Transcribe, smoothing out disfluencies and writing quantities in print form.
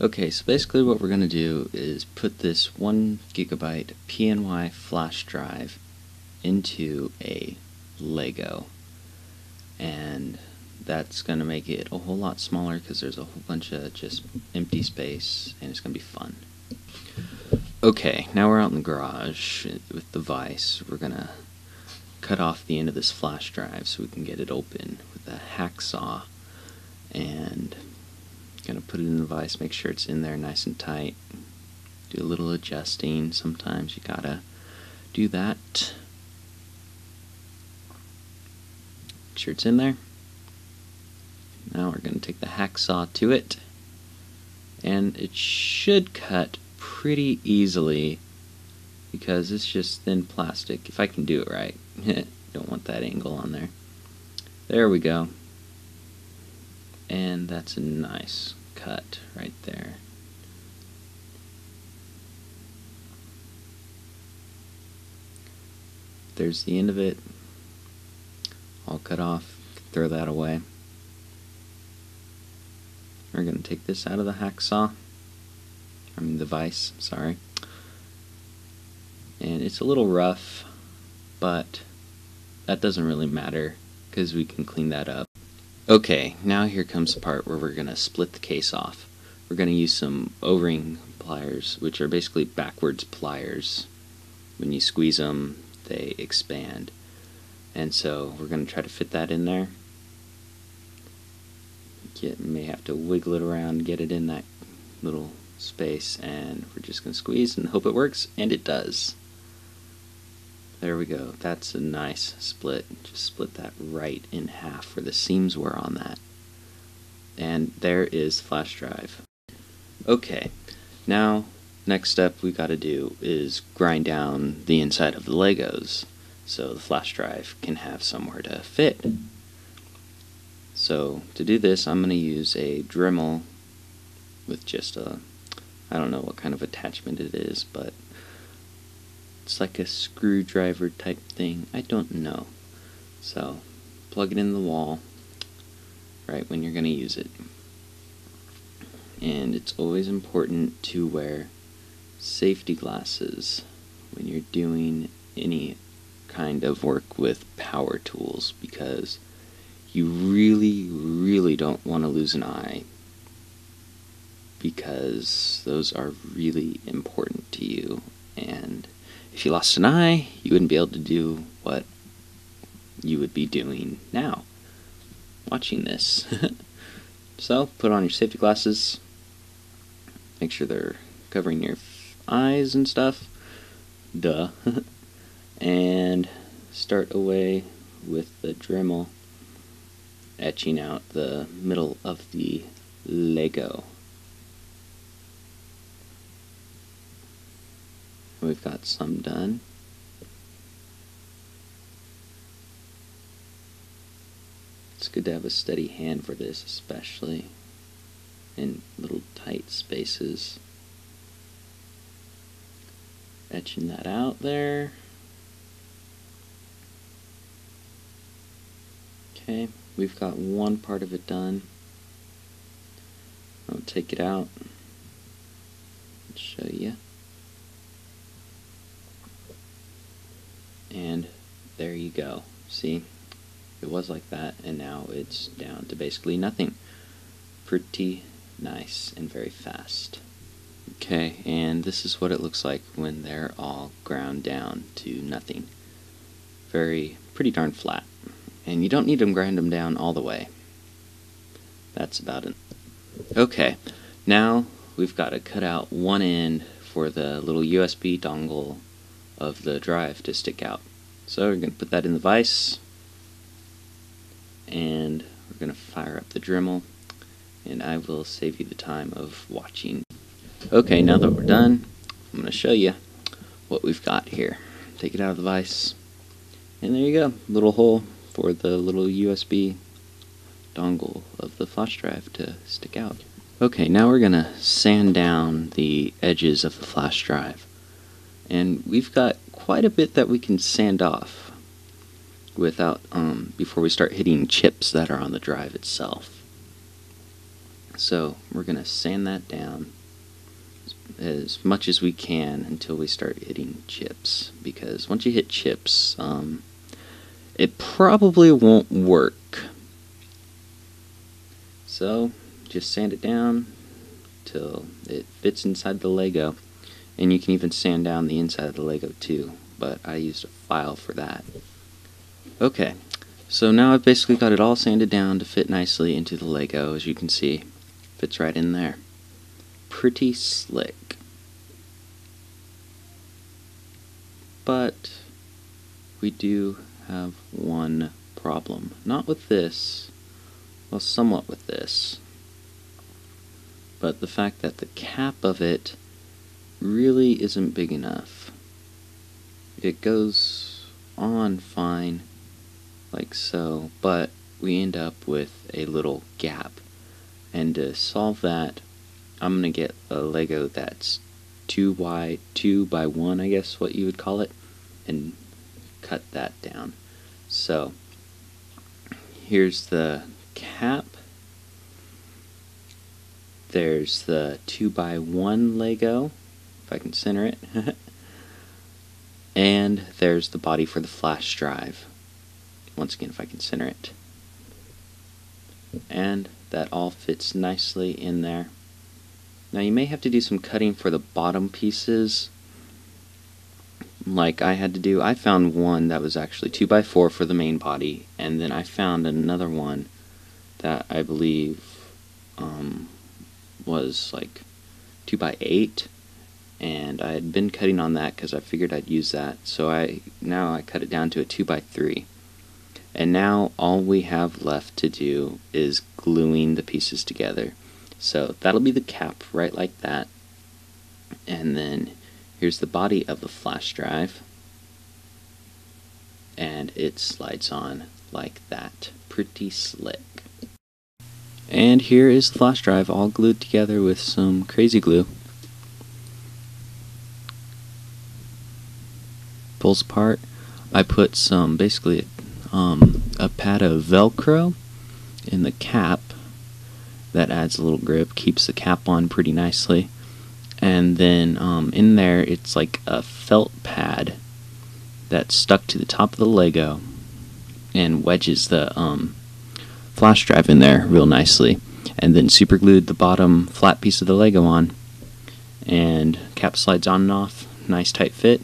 Okay, so basically what we're going to do is put this 1 gigabyte PNY flash drive into a Lego, and that's going to make it a whole lot smaller because there's a whole bunch of just empty space, and it's going to be fun. Okay, now we're out in the garage with the vise. We're going to cut off the end of this flash drive so we can get it open with a hacksaw, and gonna put it in the vise, make sure it's in there nice and tight. Do a little adjusting. Sometimes you gotta do that. Make sure it's in there. Now we're gonna take the hacksaw to it, and it should cut pretty easily because it's just thin plastic. If I can do it right. Don't want that angle on there. There we go. And that's a nice cut right there. There's the end of it. All cut off. Throw that away. We're going to take this out of the hacksaw. The vise, sorry. And it's a little rough, but that doesn't really matter because we can clean that up. Okay, now here comes the part where we're going to split the case off. We're going to use some O-ring pliers, which are basically backwards pliers. When you squeeze them, they expand. And so we're going to try to fit that in there. You may have to wiggle it around, get it in that little space, and we're just going to squeeze and hope it works, and it does. There we go. That's a nice split. Just split that right in half where the seams were on that. And there is flash drive. Okay, now next step we got to do is grind down the inside of the Legos so the flash drive can have somewhere to fit. So to do this, I'm going to use a Dremel with just a, I don't know what kind of attachment it is, but it's like a screwdriver type thing. I don't know. So plug it in the wall right when you're going to use it. And it's always important to wear safety glasses when you're doing any kind of work with power tools, because you really don't want to lose an eye, because those are really important to you. And if you lost an eye, you wouldn't be able to do what you would be doing now, watching this. So, put on your safety glasses, make sure they're covering your eyes and stuff, duh, and start away with the Dremel, etching out the middle of the Lego. We've got some done. It's good to have a steady hand for this, especially in little tight spaces. Etching that out there. Okay, we've got one part of it done. I'll take it out and show you. And there you go. See? It was like that, and now it's down to basically nothing. Pretty nice and very fast. Okay, and this is what it looks like when they're all ground down to nothing. Pretty darn flat. And you don't need to grind them down all the way. That's about it. Okay, now we've got to cut out one end for the little USB dongle of the drive to stick out. So we're going to put that in the vise, and we're going to fire up the Dremel, and I will save you the time of watching. Okay, now that we're done, I'm going to show you what we've got here. Take it out of the vise, and there you go, little hole for the little USB dongle of the flash drive to stick out. Okay, now we're going to sand down the edges of the flash drive. And we've got quite a bit that we can sand off without before we start hitting chips that are on the drive itself. So we're going to sand that down as much as we can until we start hitting chips, because once you hit chips, it probably won't work. So just sand it down till it fits inside the Lego, and you can even sand down the inside of the Lego too, but I used a file for that. Okay, so now I've basically got it all sanded down to fit nicely into the Lego. As you can see, fits right in there. Pretty slick. But we do have one problem. Not with this, well, somewhat with this, but the fact that the cap of it really isn't big enough. It goes on fine, like so, but we end up with a little gap. And to solve that, I'm going to get a Lego that's 2 by 1, I guess what you would call it, and cut that down. So here's the cap. There's the 2 by 1 Lego, if I can center it. And there's the body for the flash drive. Once again, if I can center it. And that all fits nicely in there. Now you may have to do some cutting for the bottom pieces, like I had to do. I found one that was actually 2 by 4 for the main body, and then I found another one that I believe was like 2 by 8, and I had been cutting on that because I figured I'd use that. So now I cut it down to a 2 by 3. And now all we have left to do is gluing the pieces together. So that'll be the cap right like that. And then here's the body of the flash drive. And it slides on like that. Pretty slick. And here is the flash drive all glued together with some crazy glue. Pulls apart. I put some, basically a pad of Velcro in the cap that adds a little grip, keeps the cap on pretty nicely, and then in there it's like a felt pad that's stuck to the top of the Lego and wedges the flash drive in there real nicely, and then super glued the bottom flat piece of the Lego on, and cap slides on and off, nice tight fit.